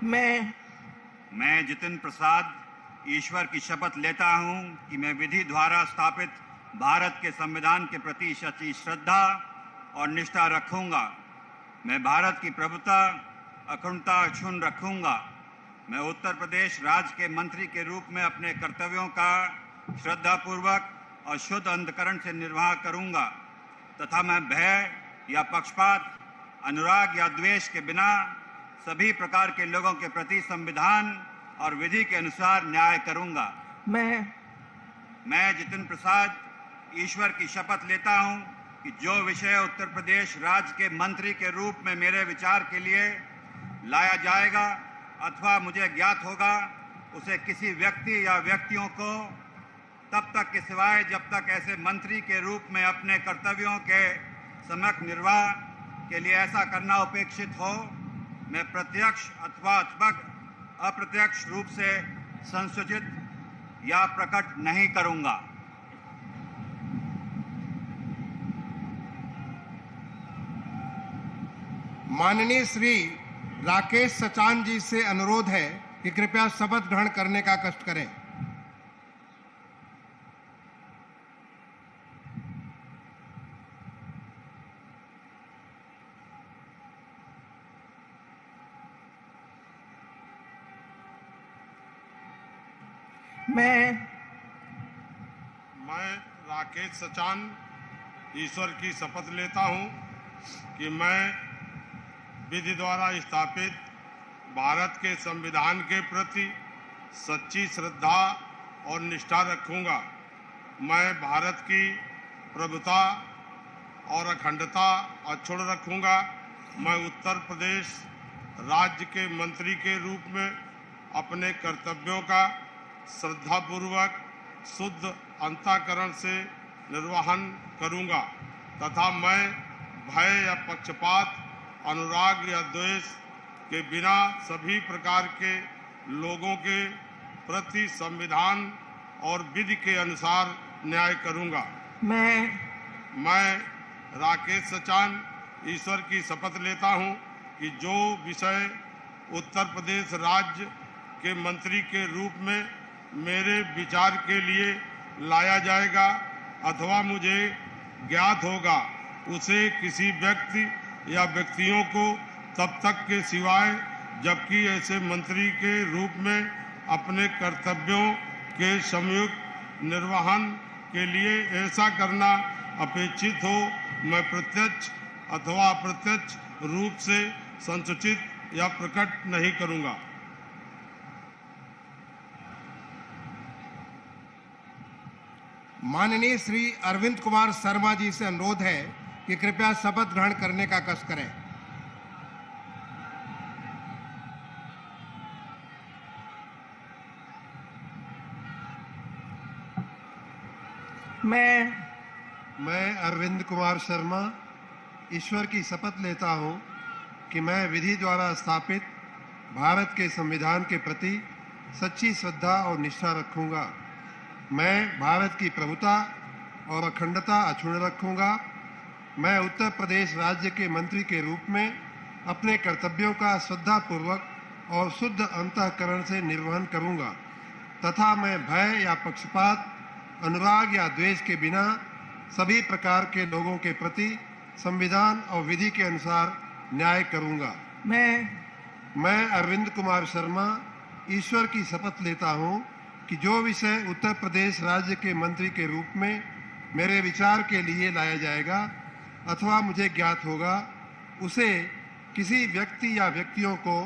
मैं जितिन प्रसाद ईश्वर की शपथ लेता हूं कि मैं विधि द्वारा स्थापित भारत के संविधान के प्रति सच्ची श्रद्धा और निष्ठा रखूंगा। मैं भारत की प्रभुता, अखंडता अक्षुण्ण रखूंगा। मैं उत्तर प्रदेश राज्य के मंत्री के रूप में अपने कर्तव्यों का श्रद्धापूर्वक और शुद्ध अंतःकरण से निर्वाह करूंगा तथा मैं भय या पक्षपात, अनुराग या द्वेष के बिना सभी प्रकार के लोगों के प्रति संविधान और विधि के अनुसार न्याय करूंगा। मैं जितिन प्रसाद ईश्वर की शपथ लेता हूं कि जो विषय उत्तर प्रदेश राज्य के मंत्री के रूप में मेरे विचार के लिए लाया जाएगा अथवा मुझे ज्ञात होगा, उसे किसी व्यक्ति या व्यक्तियों को तब तक के सिवाय जब तक ऐसे मंत्री के रूप में अपने कर्तव्यों के सम्यक निर्वाह के लिए ऐसा करना अपेक्षित हो, मैं प्रत्यक्ष अथवा अप्रत्यक्ष रूप से संसूचित या प्रकट नहीं करूंगा। माननीय श्री राकेश सचान जी से अनुरोध है कि कृपया शपथ ग्रहण करने का कष्ट करें। मैं राकेश सचान ईश्वर की शपथ लेता हूं कि मैं विधि द्वारा स्थापित भारत के संविधान के प्रति सच्ची श्रद्धा और निष्ठा रखूंगा। मैं भारत की प्रभुता और अखंडता अक्षुण्ण रखूंगा। मैं उत्तर प्रदेश राज्य के मंत्री के रूप में अपने कर्तव्यों का श्रद्धापूर्वक शुद्ध अंतःकरण से निर्वहन करूंगा तथा मैं भय या पक्षपात, अनुराग या द्वेष के बिना सभी प्रकार के लोगों के प्रति संविधान और विधि के अनुसार न्याय करूंगा। मैं राकेश सचान ईश्वर की शपथ लेता हूं कि जो विषय उत्तर प्रदेश राज्य के मंत्री के रूप में मेरे विचार के लिए लाया जाएगा अथवा मुझे ज्ञात होगा, उसे किसी व्यक्ति या व्यक्तियों को तब तक के सिवाय जबकि ऐसे मंत्री के रूप में अपने कर्तव्यों के संयुक्त निर्वहन के लिए ऐसा करना अपेक्षित हो, मैं प्रत्यक्ष अथवा अप्रत्यक्ष रूप से संसूचित या प्रकट नहीं करूंगा। माननीय श्री अरविंद कुमार शर्मा जी से अनुरोध है कि कृपया शपथ ग्रहण करने का कष्ट करें। मैं अरविंद कुमार शर्मा ईश्वर की शपथ लेता हूं कि मैं विधि द्वारा स्थापित भारत के संविधान के प्रति सच्ची श्रद्धा और निष्ठा रखूंगा। मैं भारत की प्रभुता और अखंडता अक्षुण्ण रखूंगा। मैं उत्तर प्रदेश राज्य के मंत्री के रूप में अपने कर्तव्यों का श्रद्धापूर्वक और शुद्ध अंतःकरण से निर्वहन करूंगा तथा मैं भय या पक्षपात, अनुराग या द्वेष के बिना सभी प्रकार के लोगों के प्रति संविधान और विधि के अनुसार न्याय करूंगा। मैं अरविंद कुमार शर्मा ईश्वर की शपथ लेता हूं कि जो विषय उत्तर प्रदेश राज्य के मंत्री के रूप में मेरे विचार के लिए लाया जाएगा अथवा मुझे ज्ञात होगा, उसे किसी व्यक्ति या व्यक्तियों को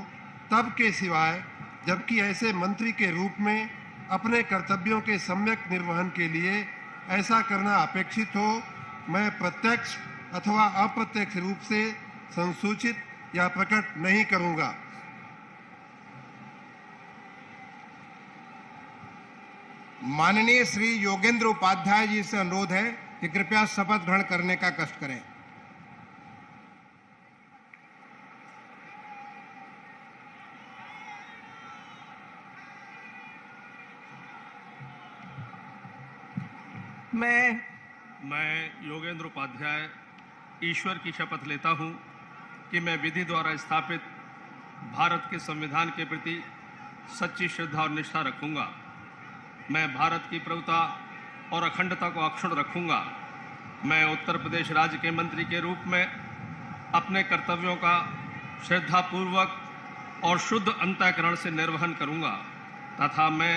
तब के सिवाय जबकि ऐसे मंत्री के रूप में अपने कर्तव्यों के सम्यक निर्वहन के लिए ऐसा करना अपेक्षित हो, मैं प्रत्यक्ष अथवा अप्रत्यक्ष रूप से संसूचित या प्रकट नहीं करूंगा। माननीय श्री योगेंद्र उपाध्याय जी से अनुरोध है कि कृपया शपथ ग्रहण करने का कष्ट करें। मैं योगेंद्र उपाध्याय ईश्वर की शपथ लेता हूं कि मैं विधि द्वारा स्थापित भारत के संविधान के प्रति सच्ची श्रद्धा और निष्ठा रखूंगा। मैं भारत की प्रभुता और अखंडता को अक्षुण्ण रखूंगा। मैं उत्तर प्रदेश राज्य के मंत्री के रूप में अपने कर्तव्यों का श्रद्धापूर्वक और शुद्ध अंतःकरण से निर्वहन करूंगा तथा मैं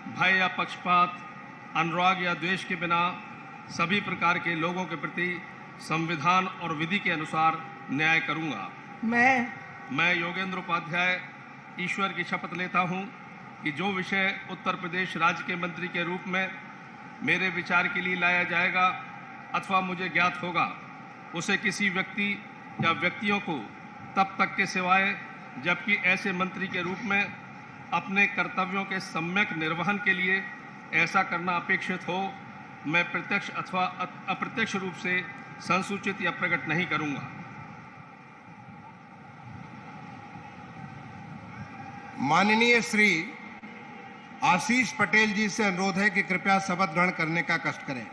भय या पक्षपात, अनुराग या द्वेष के बिना सभी प्रकार के लोगों के प्रति संविधान और विधि के अनुसार न्याय करूंगा। मैं योगेंद्र उपाध्याय ईश्वर की शपथ लेता हूं कि जो विषय उत्तर प्रदेश राज्य के मंत्री के रूप में मेरे विचार के लिए लाया जाएगा अथवा मुझे ज्ञात होगा, उसे किसी व्यक्ति या व्यक्तियों को तब तक के सिवाय जबकि ऐसे मंत्री के रूप में अपने कर्तव्यों के सम्यक निर्वहन के लिए ऐसा करना अपेक्षित हो, मैं प्रत्यक्ष अथवा अप्रत्यक्ष रूप से संसूचित या प्रकट नहीं करूंगा। माननीय श्री आशीष पटेल जी से अनुरोध है कि कृपया शपथ ग्रहण करने का कष्ट करें।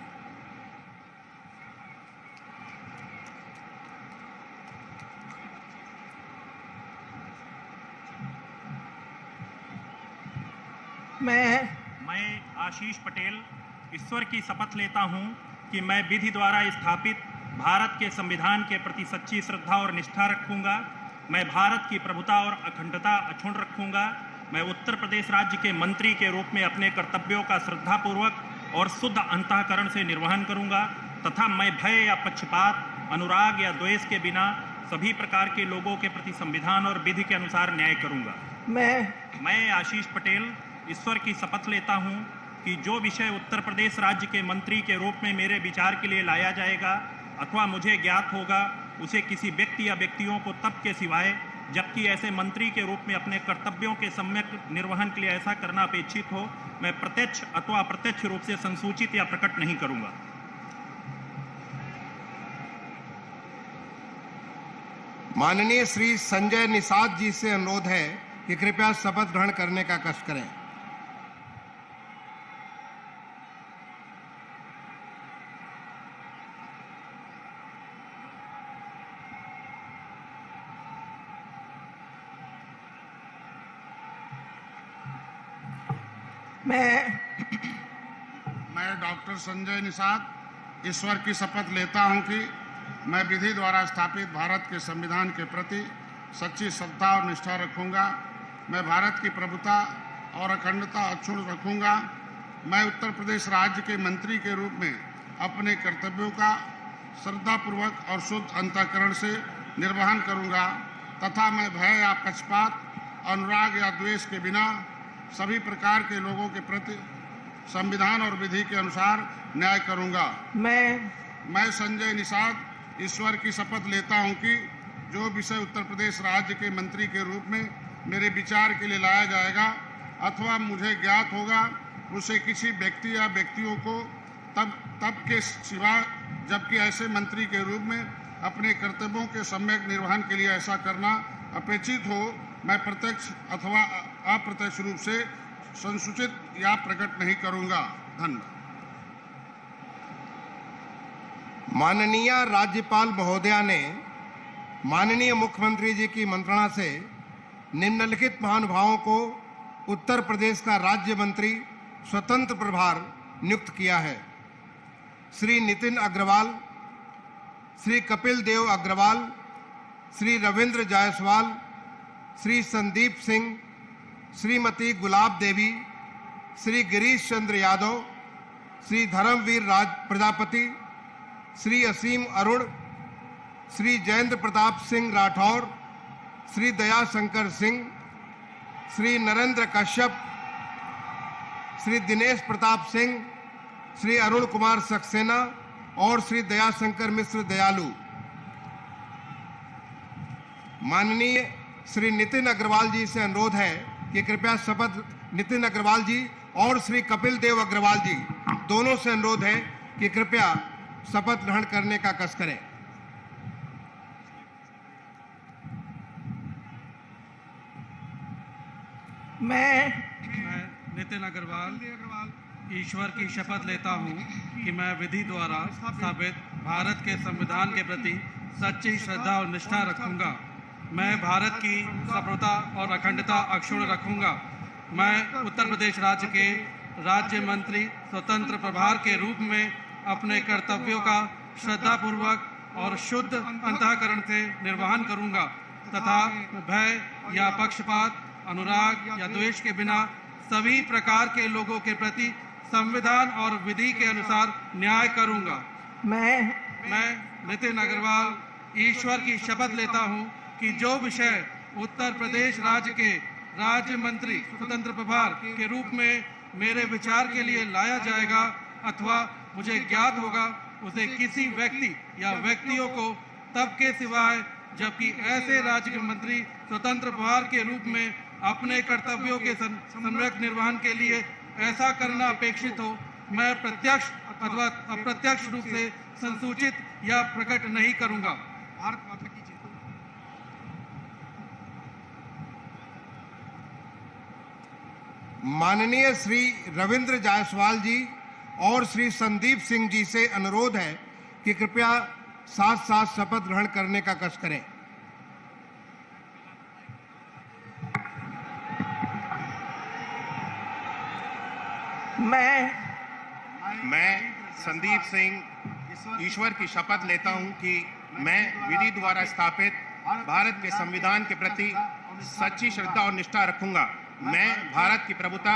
मैं आशीष पटेल ईश्वर की शपथ लेता हूं कि मैं विधि द्वारा स्थापित भारत के संविधान के प्रति सच्ची श्रद्धा और निष्ठा रखूंगा। मैं भारत की प्रभुता और अखंडता अक्षुण्ण रखूंगा। मैं उत्तर प्रदेश राज्य के मंत्री के रूप में अपने कर्तव्यों का श्रद्धापूर्वक और शुद्ध अंतःकरण से निर्वहन करूंगा तथा मैं भय या पक्षपात, अनुराग या द्वेष के बिना सभी प्रकार के लोगों के प्रति संविधान और विधि के अनुसार न्याय करूंगा। मैं आशीष पटेल ईश्वर की शपथ लेता हूं कि जो विषय उत्तर प्रदेश राज्य के मंत्री के रूप में मेरे विचार के लिए लाया जाएगा अथवा मुझे ज्ञात होगा, उसे किसी व्यक्ति या व्यक्तियों को तब के सिवाय जबकि ऐसे मंत्री के रूप में अपने कर्तव्यों के सम्यक निर्वहन के लिए ऐसा करना अपेक्षित हो, मैं प्रत्यक्ष अथवा अप्रत्यक्ष रूप से संसूचित या प्रकट नहीं करूंगा। माननीय श्री संजय निषाद जी से अनुरोध है कि कृपया शपथ ग्रहण करने का कष्ट करें। मैं डॉक्टर संजय निषाद ईश्वर की शपथ लेता हूं कि मैं विधि द्वारा स्थापित भारत के संविधान के प्रति सच्ची श्रद्धा और निष्ठा रखूंगा। मैं भारत की प्रभुता और अखंडता अक्षुण्ण रखूंगा। मैं उत्तर प्रदेश राज्य के मंत्री के रूप में अपने कर्तव्यों का श्रद्धापूर्वक और शुद्ध अंतःकरण से निर्वहन करूंगा तथा मैं भय या पक्षपात, अनुराग या द्वेष के बिना सभी प्रकार के लोगों के प्रति संविधान और विधि के अनुसार न्याय करूंगा। मैं संजय निषाद ईश्वर की शपथ लेता हूं कि जो विषय उत्तर प्रदेश राज्य के मंत्री के रूप में मेरे विचार के लिए लाया जाएगा अथवा मुझे ज्ञात होगा, उसे किसी व्यक्ति या व्यक्तियों को तब के सिवा जबकि ऐसे मंत्री के रूप में अपने कर्तव्यों के सम्यक निर्वहन के लिए ऐसा करना अपेक्षित हो, मैं प्रत्यक्ष अथवा अप्रत्यक्ष रूप से संसूचित या प्रकट नहीं करूंगा। धन्यवाद। माननीय राज्यपाल महोदया ने माननीय मुख्यमंत्री जी की मंत्रणा से निम्नलिखित महानुभावों को उत्तर प्रदेश का राज्य मंत्री स्वतंत्र प्रभार नियुक्त किया है। श्री नितिन अग्रवाल, श्री कपिल देव अग्रवाल, श्री रविंद्र जायसवाल, श्री संदीप सिंह, श्रीमती गुलाब देवी, श्री गिरीश चंद्र यादव, श्री धर्मवीर राज प्रजापति, श्री असीम अरुण, श्री जयेंद्र प्रताप सिंह राठौर, श्री दया शंकर सिंह, श्री नरेंद्र कश्यप, श्री दिनेश प्रताप सिंह, श्री अरुण कुमार सक्सेना और श्री दयाशंकर मिश्र दयालु। माननीय श्री नितिन अग्रवाल जी से अनुरोध है कि कृपया शपथ नितिन अग्रवाल जी और श्री कपिल देव अग्रवाल जी दोनों से अनुरोध है कि कृपया शपथ ग्रहण करने का कष्ट करें। मैं नितिन अग्रवाल ईश्वर की शपथ लेता हूं कि मैं विधि द्वारा स्थापित भारत के संविधान के प्रति सच्ची श्रद्धा और निष्ठा रखूंगा। मैं भारत की संप्रभुता और अखंडता अक्षुण्ण रखूंगा। मैं उत्तर प्रदेश राज्य के राज्य मंत्री स्वतंत्र प्रभार के रूप में अपने कर्तव्यों का श्रद्धापूर्वक और शुद्ध अंतःकरण से निर्वहन करूंगा तथा भय या पक्षपात, अनुराग या द्वेष के बिना सभी प्रकार के लोगों के प्रति संविधान और विधि के अनुसार न्याय करूंगा। मैं नितिन अग्रवाल ईश्वर की शपथ लेता हूं कि जो विषय उत्तर प्रदेश राज्य के राज्य मंत्री स्वतंत्र प्रभार के रूप में मेरे विचार के लिए लाया जाएगा अथवा मुझे ज्ञात होगा, उसे किसी व्यक्ति या व्यक्तियों को तब के सिवाय जबकि ऐसे राज्य के मंत्री स्वतंत्र प्रभार के रूप में अपने कर्तव्यों के सम्यक निर्वहन के लिए ऐसा करना अपेक्षित हो, मैं प्रत्यक्ष अथवा अप्रत्यक्ष रूप से संसूचित या प्रकट नहीं करूंगा। भारत माता की जय। माननीय श्री रविंद्र जायसवाल जी और श्री संदीप सिंह जी से अनुरोध है कि कृपया साथ साथ शपथ ग्रहण करने का कष्ट करें। मैं संदीप सिंह ईश्वर की शपथ लेता हूं कि मैं विधि द्वारा स्थापित भारत के संविधान के प्रति सच्ची श्रद्धा और निष्ठा रखूंगा। मैं भारत की प्रभुता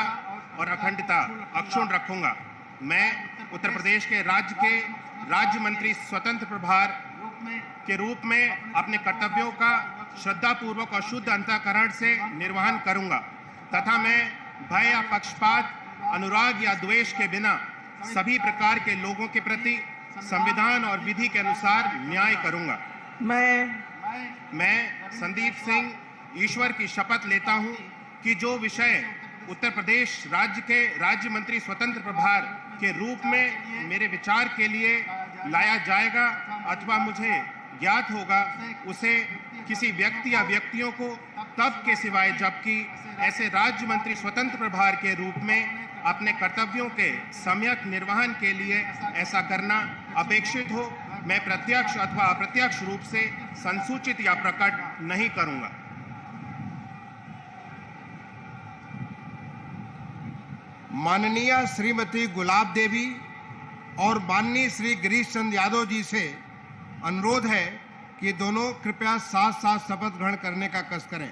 और अखंडता अक्षुण्ण रखूंगा। मैं उत्तर प्रदेश के राज्य मंत्री स्वतंत्र प्रभार के रूप में अपने कर्तव्यों का श्रद्धापूर्वक और शुद्ध अंतःकरण से निर्वहन करूंगा तथा मैं भय या पक्षपात, अनुराग या द्वेष के बिना सभी प्रकार के लोगों के प्रति संविधान और विधि के अनुसार न्याय करूंगा। मैं संदीप सिंह ईश्वर की शपथ लेता हूं कि जो विषय उत्तर प्रदेश राज्य के राज्य मंत्री स्वतंत्र प्रभार के रूप में मेरे विचार के लिए लाया जाएगा अथवा मुझे ज्ञात होगा, उसे किसी व्यक्ति या व्यक्तियों को तब के सिवाय जबकि ऐसे राज्य मंत्री स्वतंत्र प्रभार के रूप में अपने कर्तव्यों के सम्यक निर्वहन के लिए ऐसा करना अपेक्षित हो, मैं प्रत्यक्ष अथवा अप्रत्यक्ष रूप से संसूचित या प्रकट नहीं करूंगा। माननीय श्रीमती गुलाब देवी और माननीय श्री गिरीश चंद्र यादव जी से अनुरोध है कि दोनों कृपया साथ साथ शपथ ग्रहण करने का कष्ट करें।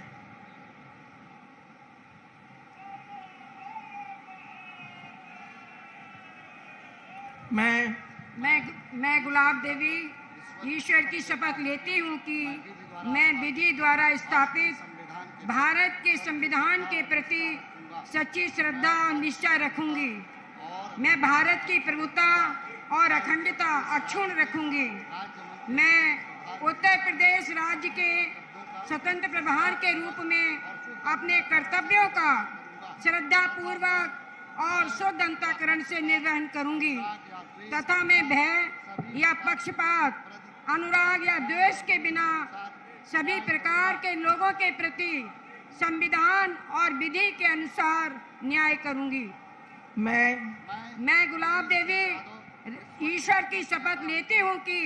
मैं गुलाब देवी ईश्वर की शपथ लेती हूँ कि मैं विधि द्वारा स्थापित भारत के संविधान के प्रति सच्ची श्रद्धा और निष्ठा रखूंगी। मैं भारत की प्रभुता और अखंडता अक्षुण्ण रखूंगी। मैं उत्तर प्रदेश राज्य के स्वतंत्र प्रभार के रूप में अपने कर्तव्यों का श्रद्धापूर्वक और शुद्ध अंतःकरण से निर्वहन करूंगी तथा मैं भय या पक्षपात, अनुराग या द्वेष के बिना सभी प्रकार के लोगों के प्रति संविधान और विधि के अनुसार न्याय करूंगी। मैं गुलाब देवी ईश्वर की शपथ लेती हूं कि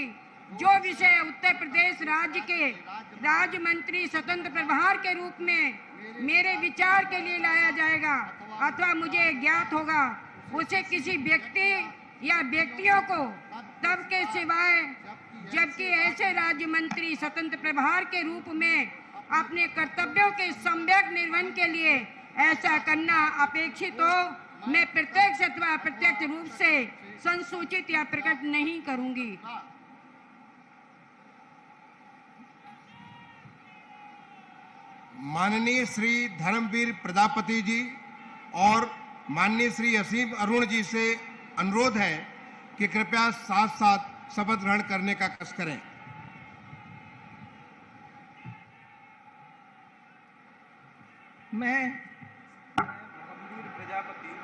जो विषय उत्तर प्रदेश राज्य के राज्य मंत्री स्वतंत्र प्रभार के रूप में मेरे विचार के लिए लाया जाएगा अथवा मुझे ज्ञात होगा, उसे किसी व्यक्ति या व्यक्तियों को तब के सिवाय जबकि ऐसे राज्य मंत्री स्वतंत्र प्रभार के रूप में अपने कर्तव्यों के सम्यक निर्वहन के लिए ऐसा करना अपेक्षित हो, मैं प्रत्यक्ष अथवा अप्रत्यक्ष रूप से संसूचित या प्रकट नहीं करूंगी। माननीय श्री धर्मवीर प्रजापति जी और माननीय श्री असीम अरुण जी से अनुरोध है कि कृपया साथ साथ शपथ ग्रहण करने का कष्ट करें।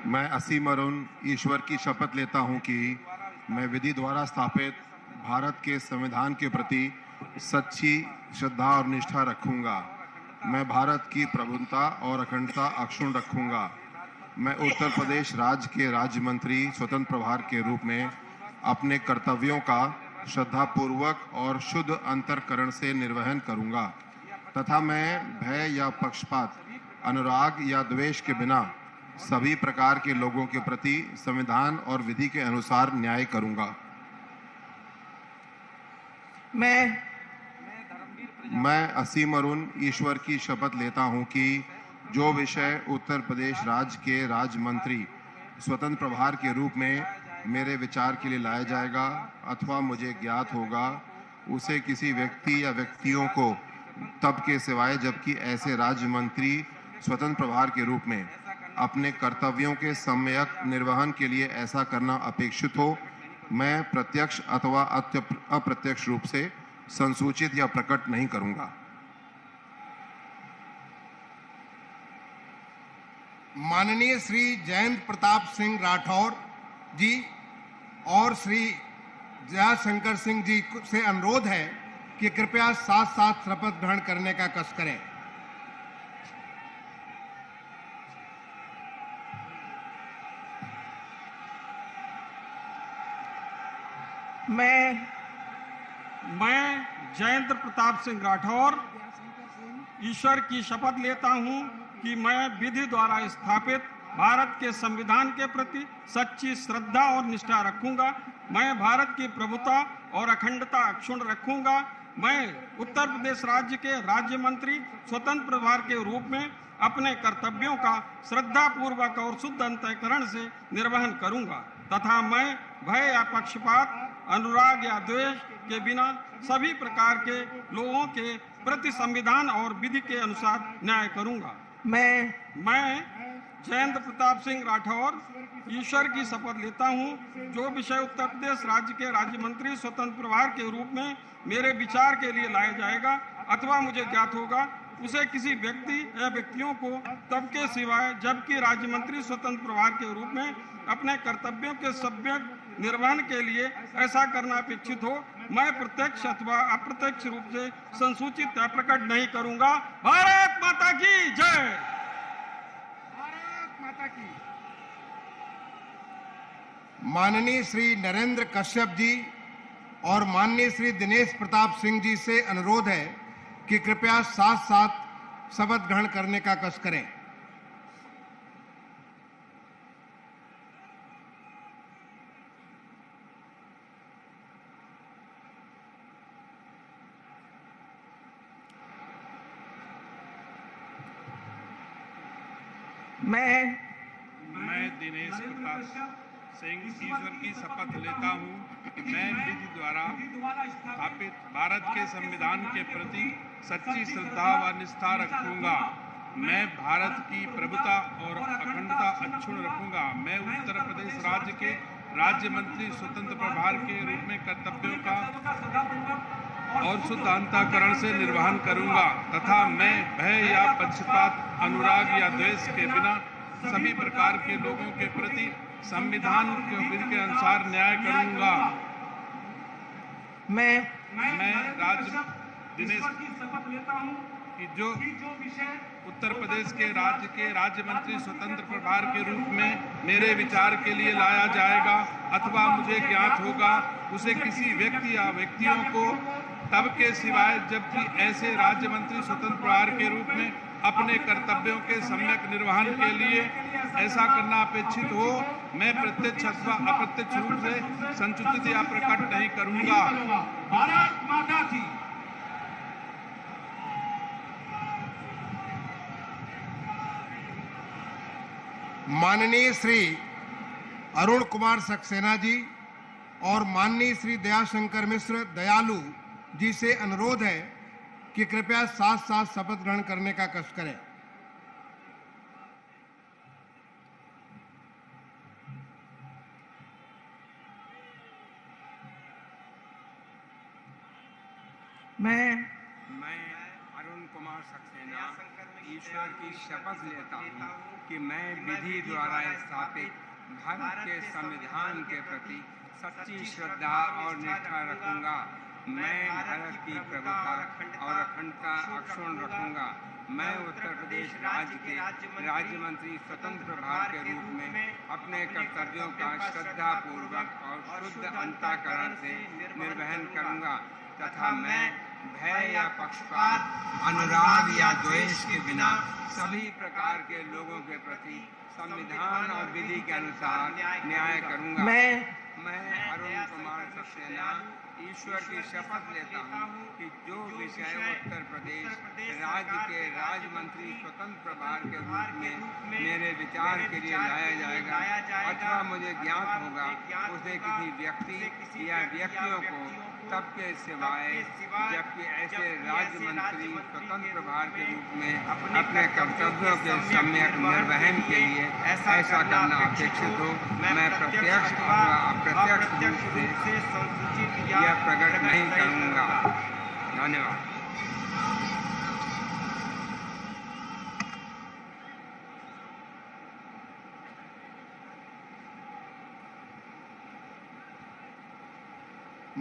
मैं असीम अरुण ईश्वर की शपथ लेता हूं कि मैं विधि द्वारा स्थापित भारत के संविधान के प्रति सच्ची श्रद्धा और निष्ठा रखूंगा। मैं भारत की प्रभुता और अखंडता अक्षुण्ण रखूंगा। मैं उत्तर प्रदेश राज्य के राज्य मंत्री स्वतंत्र प्रभार के रूप में अपने कर्तव्यों का श्रद्धापूर्वक और शुद्ध अंतःकरण से निर्वहन करूंगा तथा मैं भय या पक्षपात, अनुराग या द्वेष के बिना सभी प्रकार के लोगों के प्रति संविधान और विधि के अनुसार न्याय करूंगा। मैं असीम अरुण ईश्वर की शपथ लेता हूं कि जो विषय उत्तर प्रदेश राज्य के राज्य मंत्री स्वतंत्र प्रभार के रूप में मेरे विचार के लिए लाया जाएगा अथवा मुझे ज्ञात होगा, उसे किसी व्यक्ति या व्यक्तियों को तब के सिवाय जबकि ऐसे राज्य मंत्री स्वतंत्र प्रभार के रूप में अपने कर्तव्यों के सम्यक निर्वहन के लिए ऐसा करना अपेक्षित हो, मैं प्रत्यक्ष अथवा अप्रत्यक्ष रूप से संसूचित या प्रकट नहीं करूंगा। माननीय श्री जयंत प्रताप सिंह राठौर जी और श्री जयाशंकर सिंह जी से अनुरोध है कि कृपया साथ साथ शपथ ग्रहण करने का कष्ट करें। मैं जयंत प्रताप सिंह राठौर ईश्वर की शपथ लेता हूं कि मैं विधि द्वारा स्थापित भारत के संविधान के प्रति सच्ची श्रद्धा और निष्ठा रखूंगा। मैं भारत की प्रभुता और अखंडता अक्षुण्ण रखूंगा। मैं उत्तर प्रदेश राज्य के राज्य मंत्री स्वतंत्र प्रभार के रूप में अपने कर्तव्यों का श्रद्धा पूर्वक और शुद्ध अंतःकरण से निर्वहन करूंगा तथा मैं भय या पक्षपात, अनुराग या द्वेष के बिना सभी प्रकार के लोगों के प्रति संविधान और विधि के अनुसार न्याय करूंगा। मैं जयंत प्रताप सिंह राठौर ईश्वर की शपथ लेता हूं, जो विषय उत्तर प्रदेश राज्य के राज्य मंत्री स्वतंत्र प्रभार के रूप में मेरे विचार के लिए लाया जाएगा अथवा मुझे ज्ञात होगा, उसे किसी व्यक्ति या व्यक्तियों को तब के सिवाय जबकि राज्य मंत्री स्वतंत्र प्रभार के रूप में अपने कर्तव्यों के सम्यक निर्वहन के लिए ऐसा करना अपेक्षित हो, मैं प्रत्यक्ष अथवा अप्रत्यक्ष रूप से संसूचित या प्रकट नहीं करूंगा। भारत माता की जय। भारत माता की। माननीय श्री नरेंद्र कश्यप जी और माननीय श्री दिनेश प्रताप सिंह जी से अनुरोध है कि कृपया साथ साथ शपथ ग्रहण करने का कष्ट करें। मैं दिनेश प्रताप सिंह ईश्वर की शपथ लेता हूं, मैं विधि द्वारा स्थापित भारत के संविधान के प्रति सच्ची श्रद्धा व निष्ठा रखूंगा। मैं भारत की प्रभुता और अखंडता अक्षुण्ण रखूंगा। मैं उत्तर प्रदेश राज्य के राज्य मंत्री स्वतंत्र प्रभार के रूप में कर्तव्यों का और शुद्ध अंतःकरण से निर्वहन करूंगा तथा मैं भय या पक्षपात, अनुराग या द्वेष के बिना सभी प्रकार के लोगों के प्रति संविधान के विधि के अनुसार न्याय करूंगा। मैं राज्य दिनेश की शपथ लेता हूं कि जो उत्तर प्रदेश के राज्य मंत्री स्वतंत्र प्रभार के रूप में मेरे विचार के लिए लाया जाएगा अथवा मुझे ज्ञात होगा, उसे किसी व्यक्ति या व्यक्तियों को तब के सिवाय जबकि ऐसे राज्य मंत्री स्वतंत्र प्रभार के रूप में अपने कर्तव्यों के सम्यक निर्वहन के लिए ऐसा करना अपेक्षित हो, मैं प्रत्यक्ष अथवा अप्रत्यक्ष रूप से संसूचित या प्रकट नहीं करूंगा। भारत माता की। माननीय श्री अरुण कुमार सक्सेना जी और माननीय श्री दयाशंकर मिश्र दयालु जी से अनुरोध है कि कृपया साथ साथ शपथ ग्रहण करने का कष्ट करें। मैं अरुण कुमार सक्सेना ईश्वर की शपथ लेता हूँ कि मैं विधि द्वारा स्थापित भारत के संविधान के प्रति सच्ची श्रद्धा और निष्ठा रखूंगा। मैं भारत की प्रभुता और अखंडता अक्षुण्ण रखूंगा। मैं उत्तर प्रदेश राज्य के राज्य मंत्री स्वतंत्र प्रभार के रूप में अपने कर्तव्यों का श्रद्धा पूर्वक और शुद्ध अंतःकरण से निर्वहन करूंगा तथा मैं भय या पक्षपात, अनुराग या द्वेष के बिना सभी प्रकार के लोगों के प्रति संविधान और विधि के अनुसार न्याय करूंगा। मैं अरुण कुमार सक्सेना ईश्वर की शपथ लेता हूँ कि जो विषय उत्तर प्रदेश राज्य के राज्य मंत्री स्वतंत्र प्रभार के रूप में मेरे विचार के लिए लाया जाएगा अथवा मुझे ज्ञात होगा, उसे किसी व्यक्ति या व्यक्तियों को तब के सिवाय जबकि ऐसे राज्य मंत्री स्वतंत्र प्रभार के रूप में अपने कर्तव्यों के सम्यक निर्वहन के लिए ऐसा करना अपेक्षित हो, मैं प्रत्यक्ष अथवा अप्रत्यक्ष रूप से यह प्रकट नहीं करूंगा। धन्यवाद।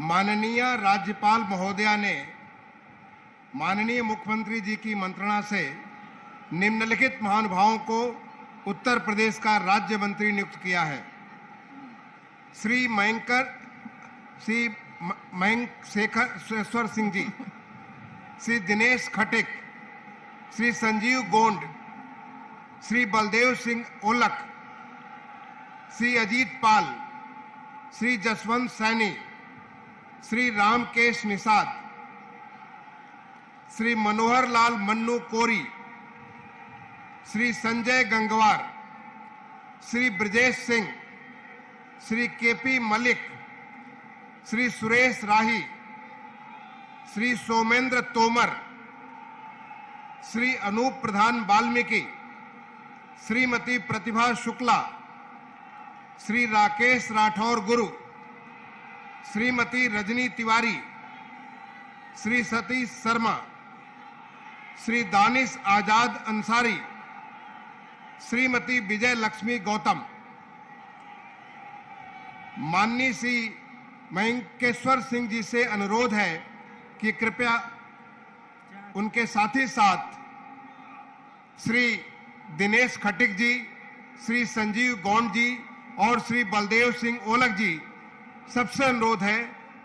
माननीय राज्यपाल महोदया ने माननीय मुख्यमंत्री जी की मंत्रणा से निम्नलिखित महानुभावों को उत्तर प्रदेश का राज्य मंत्री नियुक्त किया है। श्री मयंक शेखर सिंह जी, श्री दिनेश खटिक, श्री संजीव गोंड, श्री बलदेव सिंह ओलख, श्री अजीत पाल, श्री जसवंत सैनी, श्री रामकेश निषाद, श्री मनोहर लाल मन्नू कोरी, श्री संजय गंगवार, श्री ब्रजेश सिंह, श्री केपी मलिक, श्री सुरेश राही, श्री सोमेंद्र तोमर, श्री अनूप प्रधान वाल्मीकि, श्रीमती प्रतिभा शुक्ला, श्री राकेश राठौर गुरु, श्रीमती रजनी तिवारी, श्री सतीश शर्मा, श्री दानिश आजाद अंसारी, श्रीमती विजय लक्ष्मी गौतम। माननीय श्री मयंकेश्वर सिंह जी से अनुरोध है कि कृपया उनके साथ ही साथ श्री दिनेश खटिक जी, श्री संजीव गौंड जी और श्री बलदेव सिंह ओलख जी, सबसे अनुरोध है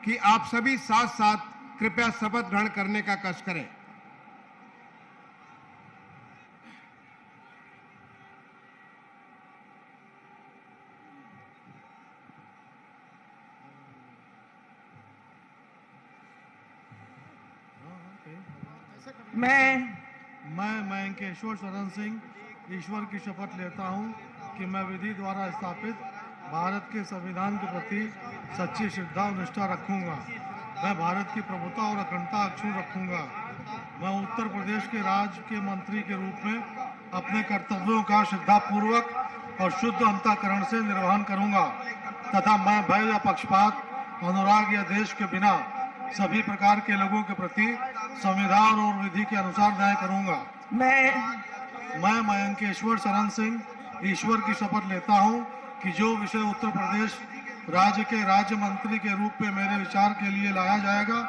कि आप सभी साथ साथ कृपया शपथ ग्रहण करने का कष्ट करें। मैं मयंकेश्वर शरण सिंह ईश्वर की शपथ लेता हूं कि मैं विधि द्वारा स्थापित भारत के संविधान के प्रति सच्ची श्रद्धा और निष्ठा रखूंगा। मैं भारत की प्रभुता और अखंडता अक्षुण्ण रखूंगा। मैं उत्तर प्रदेश के राज्य के मंत्री के रूप में अपने कर्तव्यों का श्रद्धापूर्वक और शुद्ध अंतःकरण से निर्वहन करूंगा तथा मैं भय या पक्षपात, अनुराग या देश के बिना सभी प्रकार के लोगों के प्रति संविधान और विधि के अनुसार न्याय करूंगा। मैं मयंकेश्वर शरण सिंह ईश्वर की शपथ लेता हूं कि जो विषय उत्तर प्रदेश राज्य के राज्य मंत्री के रूप में मेरे विचार के लिए लाया जाएगा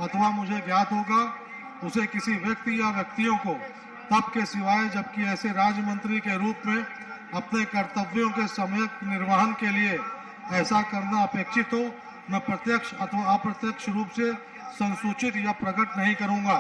अथवा मुझे ज्ञात होगा, उसे किसी व्यक्ति या व्यक्तियों को तब के सिवाय जबकि ऐसे राज्य मंत्री के रूप में अपने कर्तव्यों के सम्यक निर्वहन के लिए ऐसा करना अपेक्षित हो, मैं प्रत्यक्ष अथवा अप्रत्यक्ष रूप से संसूचित या प्रकट नहीं करूंगा।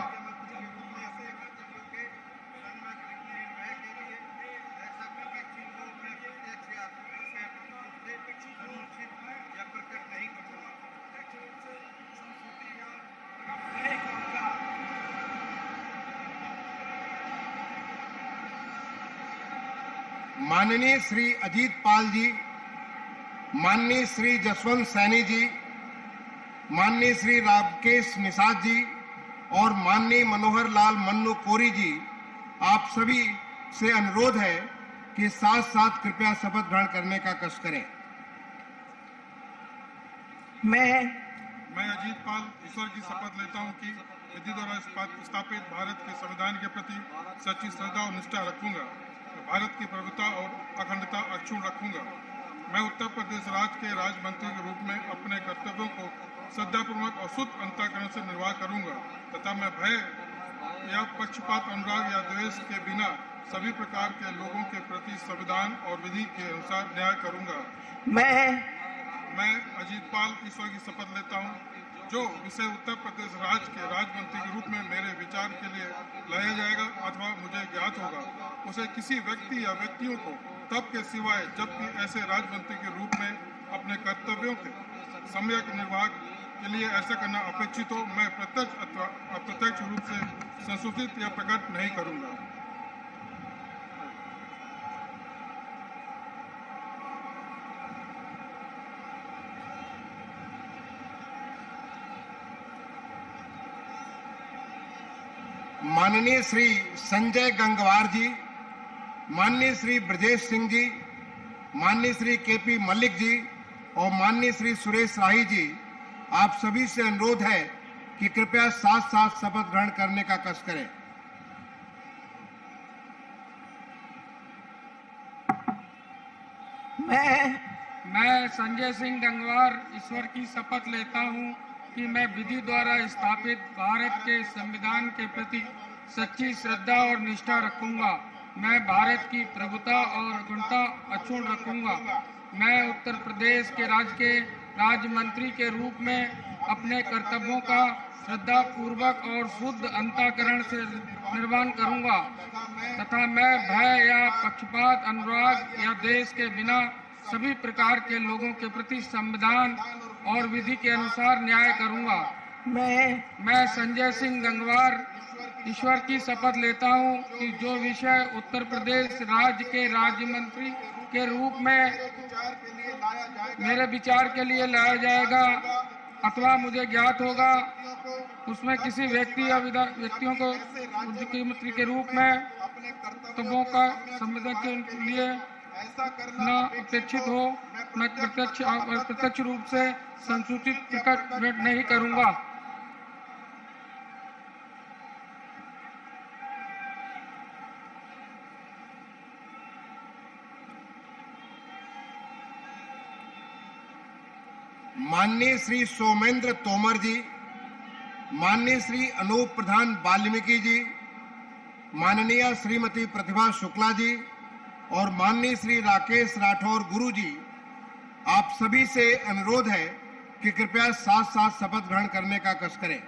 माननीय श्री अजीत पाल जी, माननीय श्री जसवंत सैनी जी, माननीय श्री रामकेश निषाद जी और माननीय मनोहर लाल मन्नू कोरी जी, आप सभी से अनुरोध है कि साथ साथ कृपया शपथ ग्रहण करने का कष्ट करें। मैं अजीत पाल ईश्वर की शपथ लेता हूं कि विधि द्वारा स्थापित भारत के संविधान के प्रति सच्ची श्रद्धा और निष्ठा रखूंगा। भारत की प्रभुता और अखंडता अक्षुण्ण रखूंगा। मैं उत्तर प्रदेश राज्य के राज्य मंत्री के रूप में अपने कर्तव्यों को श्रद्धापूर्वक और शुद्ध अंतःकरण से निर्वाह करूंगा तथा मैं भय या पक्षपात, अनुराग या द्वेष के बिना सभी प्रकार के लोगों के प्रति संविधान और विधि के अनुसार न्याय करूंगा। मैं अजीत पाल ईश्वर की शपथ लेता हूं जो विषय उत्तर प्रदेश राज्य के राज्य मंत्री के रूप में मेरे विचार के लिए लाया जाएगा अथवा मुझे ज्ञात होगा, उसे किसी व्यक्ति या व्यक्तियों को तब के सिवाय जबकि ऐसे राज्य मंत्री के रूप में अपने कर्तव्यों के सम्यक निर्वाह के लिए ऐसा करना अपेक्षित हो, मैं प्रत्यक्ष अथवा अप्रत्यक्ष रूप से संशोधित या प्रकट नहीं करूंगा। माननीय श्री संजय गंगवार जी, माननीय श्री ब्रजेश सिंह जी, माननीय श्री केपी मल्लिक जी और माननीय श्री सुरेश राही जी, आप सभी से अनुरोध है कि कृपया साथ साथ शपथ ग्रहण करने का कष्ट करें। मैं संजय सिंह गंगवार ईश्वर की शपथ लेता हूं कि मैं विधि द्वारा स्थापित भारत के संविधान के प्रति सच्ची श्रद्धा और निष्ठा रखूंगा। मैं भारत की प्रभुता और अखंडता अक्षुण्ण रखूंगा। मैं उत्तर प्रदेश के राज्य मंत्री के रूप में अपने कर्तव्यों का श्रद्धा पूर्वक और शुद्ध अंतःकरण से निर्वहन करूंगा तथा मैं भय या पक्षपात, अनुराग या द्वेष के बिना सभी प्रकार के लोगों के प्रति संविधान और विधि के अनुसार न्याय करूंगा। मैं संजय सिंह गंगवार ईश्वर की शपथ लेता हूं कि जो विषय उत्तर प्रदेश राज्य के राज्य मंत्री के रूप में मेरे विचार के लिए लाया जाएगा अथवा मुझे ज्ञात होगा, उसमें किसी व्यक्ति या व्यक्तियों को मुख्यमंत्री के रूप में कर्तव्यों का संविधान के लिए न अपेक्षित हो, मैं प्रत्यक्ष रूप से संसूचित प्रकट नहीं करूंगा। माननीय श्री सोमेंद्र तोमर जी, माननीय श्री अनूप प्रधान वाल्मीकि जी, माननीय श्रीमती प्रतिभा शुक्ला जी और माननीय श्री राकेश राठौर गुरु जी, आप सभी से अनुरोध है कि कृपया साथ साथ शपथ ग्रहण करने का कष्ट करें।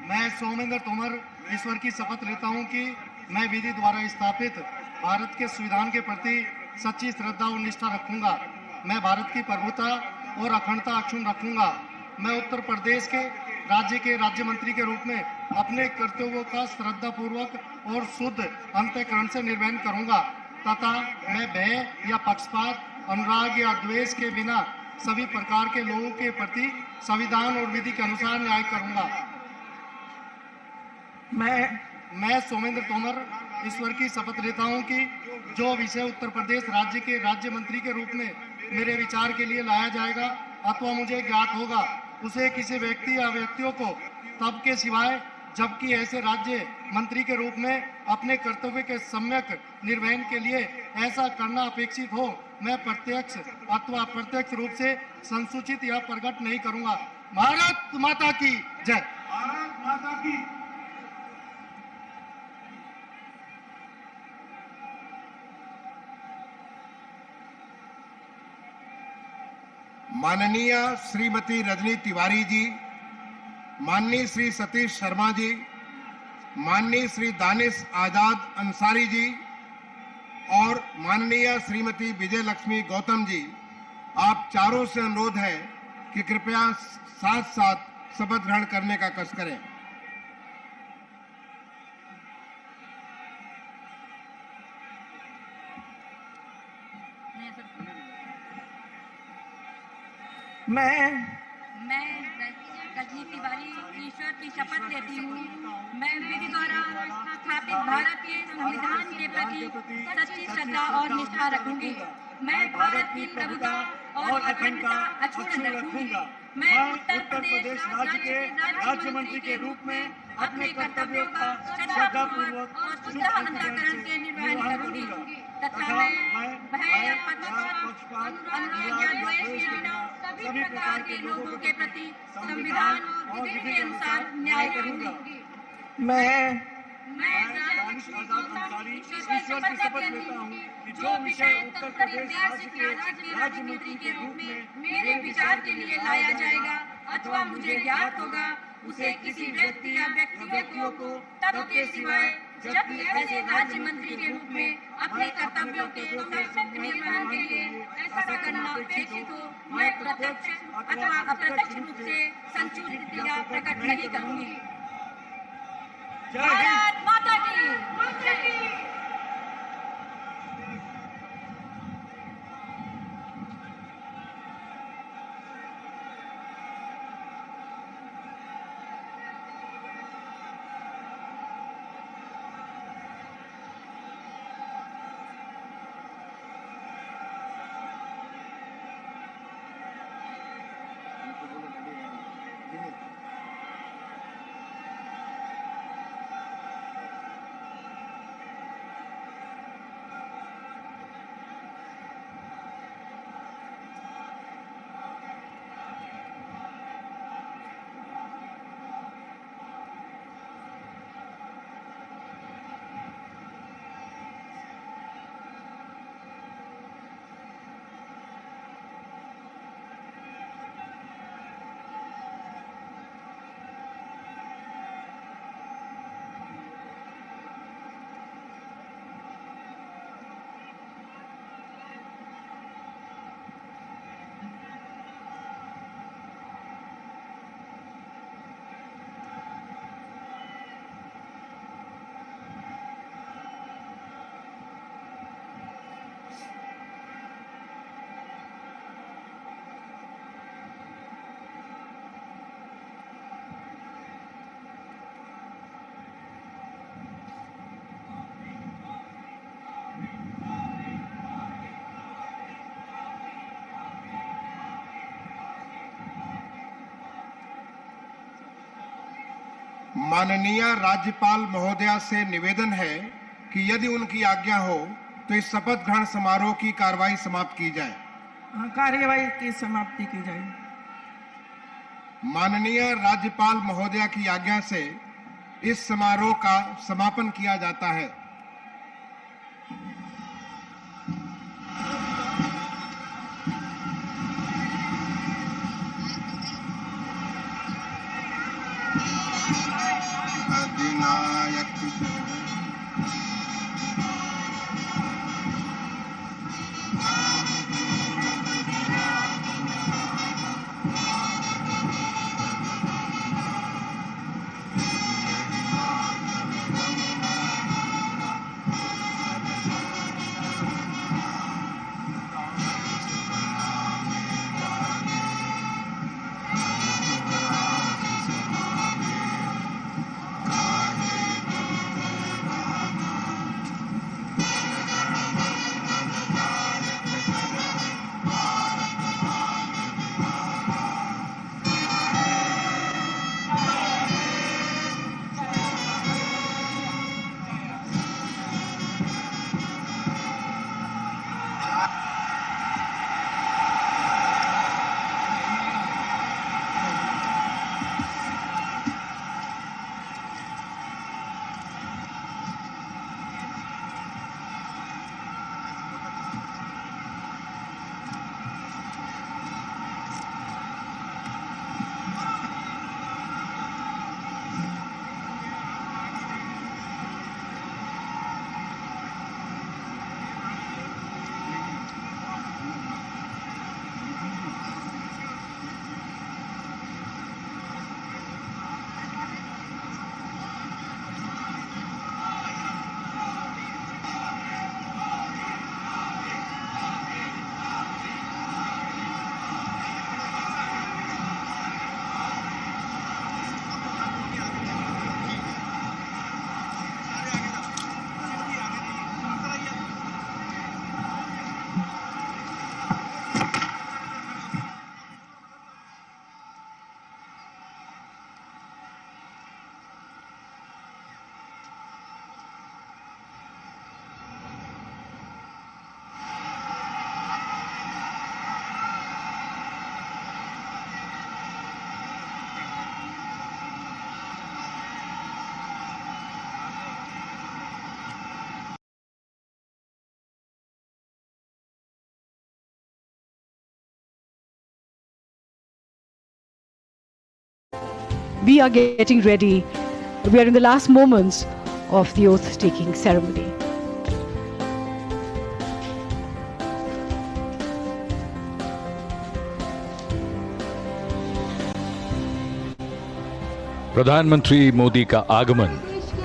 मैं सोमेंद्र तोमर ईश्वर की शपथ लेता हूं कि मैं विधि द्वारा स्थापित भारत के संविधान के प्रति सच्ची श्रद्धा और निष्ठा रखूंगा। मैं भारत की प्रभुता और अखंडता अक्षुण्ण रखूंगा। मैं उत्तर प्रदेश के राज्य मंत्री के रूप में अपने कर्तव्यों का श्रद्धा पूर्वक और शुद्ध अंतःकरण से निर्वहन करूंगा तथा मैं भय या पक्षपात, अनुराग या द्वेष के बिना सभी प्रकार के लोगों के प्रति संविधान और विधि के अनुसार न्याय करूंगा। मैं सोमेंद्र तोमर ईश्वर की शपथ लेता हूं कि जो विषय उत्तर प्रदेश राज्य के राज्य मंत्री के रूप में मेरे विचार के लिए लाया जाएगा अथवा मुझे ज्ञात होगा, उसे किसी व्यक्ति या व्यक्तियों को तब के सिवाय जबकि ऐसे राज्य मंत्री के रूप में अपने कर्तव्य के सम्यक निर्वहन के लिए ऐसा करना अपेक्षित हो, मैं प्रत्यक्ष अथवा अप्रत्यक्ष रूप से संसूचित या प्रकट नहीं करूंगा। भारत माता की जय। भारत माता की। माननीय श्रीमती रजनी तिवारी जी, माननीय श्री सतीश शर्मा जी, माननीय श्री दानिश आजाद अंसारी जी और माननीय श्रीमती विजय लक्ष्मी गौतम जी, आप चारों से अनुरोध है कि कृपया साथ साथ शपथ ग्रहण करने का कष्ट करें। मैं रजनी तिवारी ईश्वर की शपथ लेती हूँ। मैं विधि द्वारा स्थापित भारत के संविधान के प्रति सच्ची श्रद्धा और निष्ठा रखूंगी। मैं भारत की प्रभुता और अखंडता अक्षुण्ण रखूंगा। मैं उत्तर प्रदेश राज्य के राज्य मंत्री के रूप में अपने कर्तव्यों का श्रद्धापूर्वक और शुद्ध अंतःकरण से निर्वहन करूंगी तथा मैं भय या पक्षपात, अनुराग या द्वेष के बिना सभी प्रकार के लोगों के प्रति संविधान और विधि के अनुसार न्याय करूंगी। मैं ईश्वर की शपथ लेता हूँ कि जो विषय उत्तर प्रदेश राज्य के राज्य मंत्री के रूप में मेरे विचार के लिए लाया जाएगा अथवा मुझे ज्ञात होगा उसे किसी व्यक्ति या व्यक्तियों को तब के सिवाय जब ऐसे राज्य मंत्री के रूप में अपने कर्तव्यों के सशक्त निर्वहन के लिए ऐसा करना अपेक्षित हो मैं प्रत्यक्ष अथवा अप्रत्यक्ष रूप से संशोधित या प्रकट नहीं करूंगी। भारत माता की। माननीय राज्यपाल महोदया से निवेदन है कि यदि उनकी आज्ञा हो तो इस शपथ ग्रहण समारोह की कार्रवाई समाप्त की जाए। कार्यवाही की समाप्ति की जाए। माननीय राज्यपाल महोदया की आज्ञा से इस समारोह का समापन किया जाता है। अधिनायक we are getting ready. We are in the last moments of the oath-taking ceremony. प्रधानमंत्री मोदी का आगमन